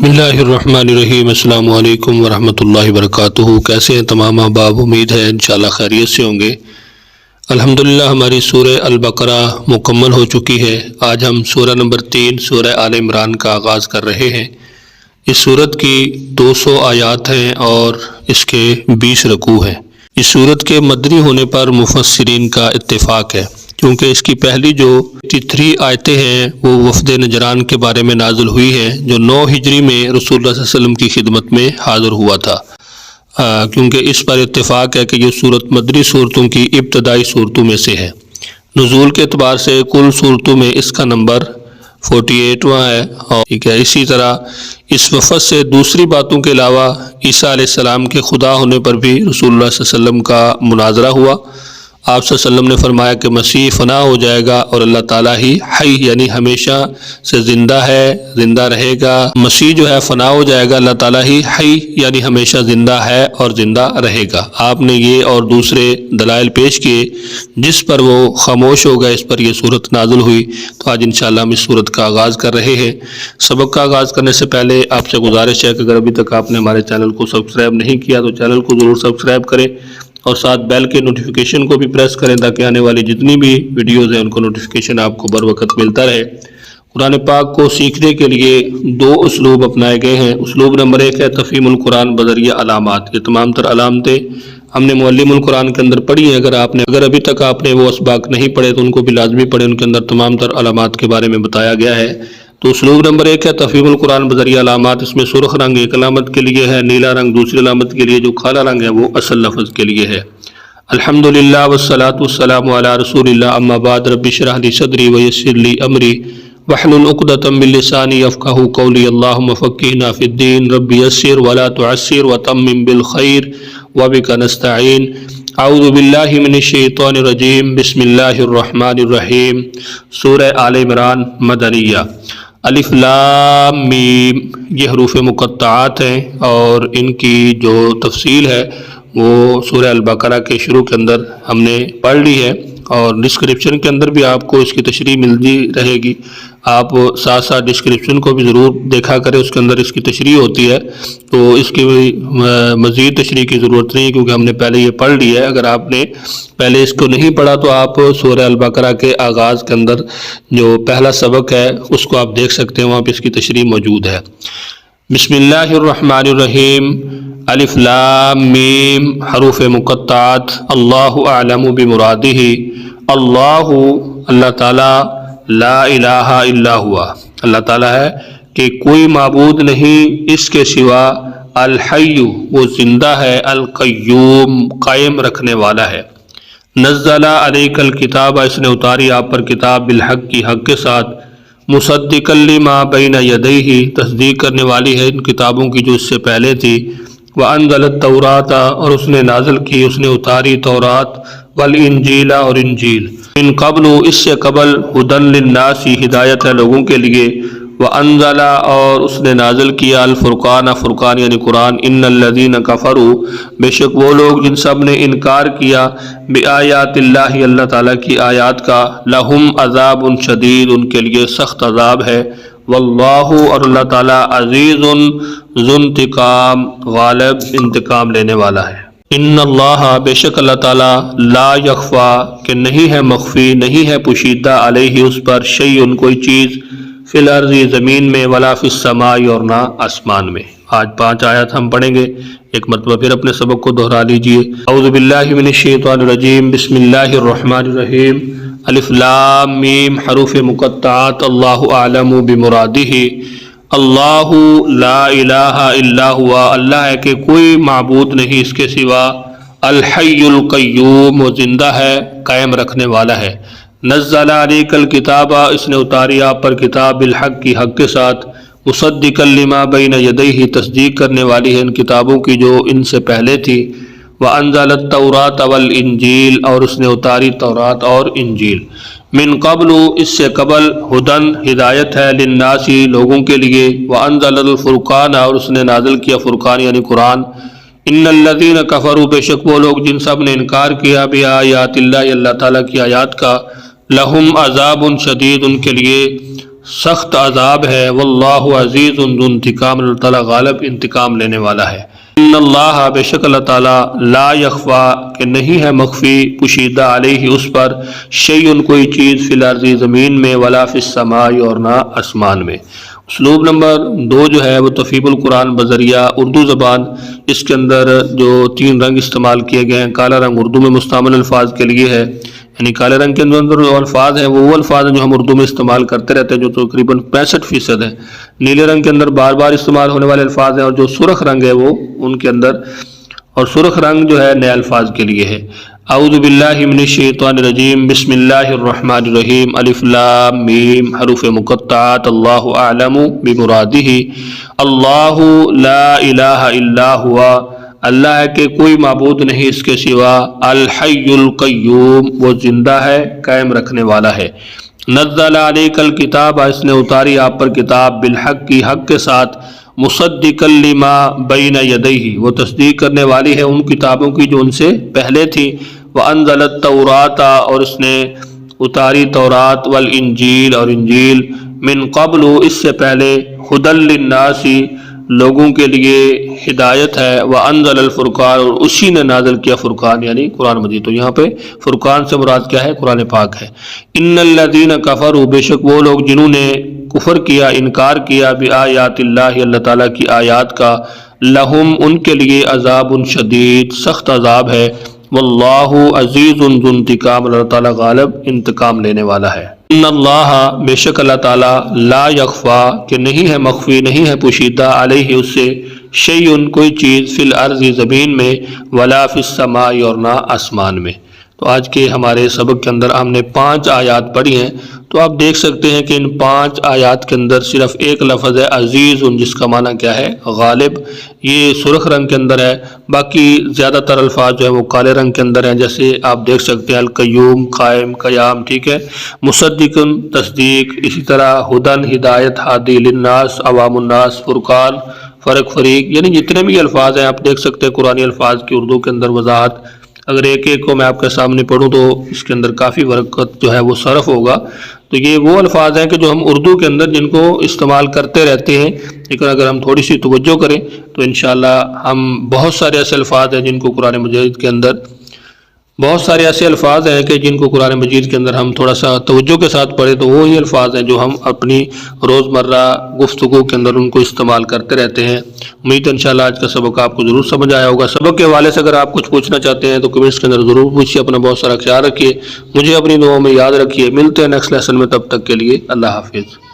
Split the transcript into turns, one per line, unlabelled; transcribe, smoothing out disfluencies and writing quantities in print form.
بسم اللہ الرحمن الرحیم۔ السلام علیکم ورحمۃ اللہ وبرکاتہ۔ کیسے ہیں تمام احباب؟ امید ہے انشاءاللہ خیریت سے ہوں گے۔ الحمدللہ ہماری سورہ البقرہ مکمل ہو چکی ہے۔ آج ہم سورہ نمبر 3 سورہ آل عمران کا آغاز کر رہے ہیں۔ اس سورت کی 200 آیات ہیں اور اس کے 20 رکوع ہیں۔ اس سورت کے مدنی ہونے پر مفسرین کا اتفاق ہے، کیونکہ اس کی پہلی جو 3 آیتیں ہیں وہ وفد نجران کے بارے میں نازل ہوئی ہے، جو 9 ہجری میں رسول اللہ صلی اللہ علیہ وسلم کی خدمت میں حاضر ہوا تھا۔ کیونکہ اس پر اتفاق ہے کہ یہ سورت مدنی صورتوں کی ابتدائی صورتوں میں سے ہے۔ نزول کے اعتبار سے کل صورتوں میں اس کا نمبر 48واں ہے۔ اور ٹھیک ہے، اسی طرح اس وفد سے دوسری باتوں کے علاوہ عیسیٰ علیہ السلام کے خدا ہونے پر بھی رسول اللہ صلی اللہ علیہ وسلم کا مناظرہ ہوا۔ آپ صلی اللہ علیہ وسلم نے فرمایا کہ مسیح فنا ہو جائے گا اور اللہ تعالیٰ ہی حی یعنی ہمیشہ سے زندہ ہے، زندہ رہے گا۔ مسیح جو ہے فنا ہو جائے گا، اللہ تعالیٰ ہی حی یعنی ہمیشہ زندہ ہے اور زندہ رہے گا۔ آپ نے یہ اور دوسرے دلائل پیش کیے جس پر وہ خاموش ہو گئے، اس پر یہ صورت نازل ہوئی۔ تو آج انشاءاللہ ہم اس صورت کا آغاز کر رہے ہیں۔ سبق کا آغاز کرنے سے پہلے آپ سے گزارش ہے کہ اگر ابھی تک آپ نے ہمارے چینل کو سبسکرائب نہیں کیا تو چینل کو ضرور سبسکرائب کریں اور ساتھ بیل کے نوٹیفیکیشن کو بھی پریس کریں تاکہ آنے والی جتنی بھی ویڈیوز ہیں ان کو نوٹیفیکیشن آپ کو بر وقت ملتا رہے۔ قرآن پاک کو سیکھنے کے لیے 2 اسلوب اپنائے گئے ہیں۔ اسلوب نمبر 1 ہے تفہیم القرآن بذریعہ علامات۔ یہ تمام تر علامتیں ہم نے معلم القرآن کے اندر پڑھی ہیں۔ اگر ابھی تک آپ نے وہ اسباق نہیں پڑھے تو ان کو بھی لازمی پڑھیں، ان کے اندر تمام تر علامات کے بارے میں بتایا گیا ہے۔ تو اسلوب نمبر 1 ہے تفہیم القرآن بذریعہ علامات۔ اس میں سرخ رنگ ایک علامت کے لیے ہے، نیلا رنگ دوسری علامت کے لیے، جو کالا رنگ ہے وہ اصل لفظ کے لیے ہے۔ الحمدللہ والصلاة والسلام علی رسول اللہ، اما بعد، رب اشرح لی صدری ویسر لی امری واحلل عقدۃ من لسانی یفقہوا قولی، اللہم فقہنا فی الدین، رب یسر ولا تعسر وتمم بالخیر وبک نستعین۔ اعوذ باللہ من الشیطان الرجیم، بسم اللہ الرحمن الرحیم۔ سورہ آل عمران مدنیہ۔ الف لام میم، یہ حروف مقطعات ہیں اور ان کی جو تفصیل ہے وہ سورہ البقرہ کے شروع کے اندر ہم نے پڑھ لی ہے، اور ڈسکرپشن کے اندر بھی آپ کو اس کی تشریح ملتی رہے گی۔ آپ ساتھ ساتھ ڈسکرپشن کو بھی ضرور دیکھا کریں، اس کے اندر اس کی تشریح ہوتی ہے، تو اس کی مزید تشریح کی ضرورت نہیں ہے کیونکہ ہم نے پہلے یہ پڑھ لی ہے۔ اگر آپ نے پہلے اس کو نہیں پڑھا تو آپ سورہ البقرہ کے آغاز کے اندر جو پہلا سبق ہے اس کو آپ دیکھ سکتے ہیں، وہاں پہ اس کی تشریح موجود ہے۔ بسم اللہ الرحمن الرحیم۔ الف لام میم، حروف مقطعات۔ اللہ اعلم بمرادہ، اللہ تعالیٰ، لا الہ الا ہوا، اللہ تعالیٰ ہے کہ کوئی معبود نہیں اس کے سوا، الحی وہ زندہ ہے، القیوم قائم رکھنے والا ہے، نزل علیک الکتاب اس نے اتاری آپ پر کتاب، بالحق کی حق کے ساتھ، مصدقا لما بین یدیہ تصدیق کرنے والی ہے ان کتابوں کی جو اس سے پہلے تھی، وانزل التوراۃ اور اس نے نازل کی، اس نے اتاری تورات، والانجیل اور انجیل، من قبل اس سے قبل، ہدی للناس ہدایت ہے لوگوں کے لیے، وانزل اور اس نے نازل کیا، الفرقان فرقان یعنی قرآن، ان الذین کفروا بے شک وہ لوگ جن سب نے انکار کیا، بآیات اللہ اللہ تعالیٰ کی آیات کا، لہم عذاب شدید ان کے لیے سخت عذاب ہے، واللہ اور اللہ تعالیٰ عزیز ذو انتقام غالب انتقام لینے والا ہے۔ ان اللہ بے شک اللہ تعالیٰ، لا یخفا کہ نہیں ہے مخفی، نہیں ہے پوشیدہ، علیہ اس پر، شیء کوئی چیز، فی الارض زمین میں، ولا فی السماء اور نہ آسمان میں۔ آج 5 آیات ہم پڑھیں گے، ایک مرتبہ پھر اپنے سبق کو دہرا لیجئے۔ اعوذ باللہ من الشیطان الرجیم، بسم اللہ الرحمن الرحیم۔ الف لام میم، حروف مقطعات۔ اللہ اعلم بمرادہ، اللہ لا الہ الا ہوا، اللہ ہے کہ کوئی معبود نہیں اس کے سوا، الحی القیوم وہ زندہ ہے قائم رکھنے والا ہے، نزل علیک الکتاب اس نے اتاری آپ پر کتاب، بالحق کی حق کے ساتھ، مصدقا لما بین یدیہ تصدیق کرنے والی ہے ان کتابوں کی جو ان سے پہلے تھی، وانزل التوراۃ والانجیل اور اس نے اتاری تورات اور انجیل، من قبل اس سے قبل، ہدن ہدایت ہے، للناس لوگوں کے لیے، وانزل الفرقان اور اس نے نازل کیا فرقان یعنی قرآن، ان الذین کفروا بے شک وہ لوگ جن سب نے انکار کیا، بآیات اللہ اللہ تعالیٰ کی آیات کا، لہم عذاب شدید ان کے لیے سخت عذاب ہے، واللہ عزیز ذو انتقام، اللہ تعالیٰ غالب انتقام لینے والا ہے۔ ان اللہ بے شک اللہ تعالیٰ لا یخفا کہ نہیں ہے مخفی پوشیدہ علیہ اس پر شیء کوئی چیز فی الارض زمین میں ولا فی السماء اور نہ آسمان میں۔ اسلوب نمبر 2 جو ہے وہ تفہیم القرآن بذریعہ اردو زبان، اس کے اندر جو 3 رنگ استعمال کیے گئے ہیں، کالا رنگ اردو میں مستعمل الفاظ کے لیے ہے، یعنی کالے رنگ کے اندر جو الفاظ ہیں وہ الفاظ ہیں جو ہم اردو میں استعمال کرتے رہتے ہیں، جو تقریباً 65% ہیں۔ نیلے رنگ کے اندر بار بار استعمال ہونے والے الفاظ ہیں، اور جو سرخ رنگ ہے وہ ان کے اندر، اور سرخ رنگ جو ہے نئے الفاظ کے لیے ہے۔ اعوذ باللہ من الشیطان الرجیم، بسم اللہ الرحمن الرحیم، الف لام میم، حروف مقطعات، اللہ اعلم بمرادہ، اللہ لا الہ الا ہوا، اللہ ہے کہ کوئی معبود نہیں اس کے سوا، الحی القیوم، وہ زندہ ہے، قائم رکھنے والا ہے۔ نزل علیک الکتاب، اس نے اتاری آپ پر کتاب، بالحق کی حق کے ساتھ، مصدقا لما بین یدیہ، وہ تصدیق کرنے والی ہے ان کتابوں کی جو ان سے پہلے تھی، وانزل التوراۃ، اور اس نے اتاری تورات، والانجیل، اور انجیل، من قبل، اس سے پہلے، ھدی للناس، لوگوں کے لیے ہدایت ہے، وانزل الفرقان، اور اسی نے نازل کیا فرقان یعنی قرآن مجید۔ تو یہاں پہ فرقان سے مراد کیا ہے؟ قرآن پاک ہے۔ ان الذین کفروا، بے شک وہ لوگ جنہوں نے کفر کیا، انکار کیا، بآیات اللہ، اللہ تعالیٰ کی آیات کا، لہم، ان کے لیے، عذاب شدید، سخت عذاب ہے، واللہ عزیز ذو انتقام، اللہ تعالیٰ غالب انتقام لینے والا ہے۔ ان اللہ، بے شک اللہ تعالیٰ، لا یخفا کہ نہیں ہے مخفی، نہیں ہے پوشیدہ، علیہ اس سے، شیء کوئی چیز، فی الارض زمین میں، ولا فی السماء اور نہ آسمان میں۔ تو آج کے ہمارے سبق کے اندر ہم نے 5 آیات پڑھی ہیں، تو آپ دیکھ سکتے ہیں کہ ان 5 آیات کے اندر صرف ایک لفظ ہے عزیز، جس کا معنی کیا ہے؟ غالب، یہ سرخ رنگ کے اندر ہے، باقی زیادہ تر الفاظ جو ہیں وہ کالے رنگ کے اندر ہیں، جیسے آپ دیکھ سکتے ہیں القیوم، قائم، قیام، ٹھیک ہے، مصدق، تصدیق، اسی طرح ہدن، ہدایت، ہادی للناس، عوام الناس، فرقان، فرق، فریق، یعنی جتنے بھی الفاظ ہیں آپ دیکھ سکتے ہیں قرآنی الفاظ کی اردو کے اندر وضاحت۔ اگر ایک ایک کو میں آپ کے سامنے پڑھوں تو اس کے اندر کافی وقت جو ہے وہ صرف ہوگا۔ تو یہ وہ الفاظ ہیں کہ جو ہم اردو کے اندر جن کو استعمال کرتے رہتے ہیں، لیکن اگر ہم تھوڑی سی توجہ کریں تو انشاءاللہ ہم بہت سارے ایسے الفاظ ہیں جن کو قرآن مجید کے اندر قرآن مجید کے اندر ہم تھوڑا سا توجہ کے ساتھ پڑھیں تو وہی الفاظ ہیں جو ہم اپنی روزمرہ گفتگو کے اندر ان کو استعمال کرتے رہتے ہیں۔ امید ہے انشاءاللہ آج کا سبق آپ کو ضرور سمجھ آیا ہوگا۔ سبق کے حوالے سے اگر آپ کچھ پوچھنا چاہتے ہیں تو کمنٹس کے اندر ضرور پوچھیے۔ اپنا بہت سارا خیال رکھیے، مجھے اپنی دعاؤں میں یاد رکھیے۔ ملتے ہیں نیکسٹ لیسن میں، تب تک کے لیے اللہ حافظ۔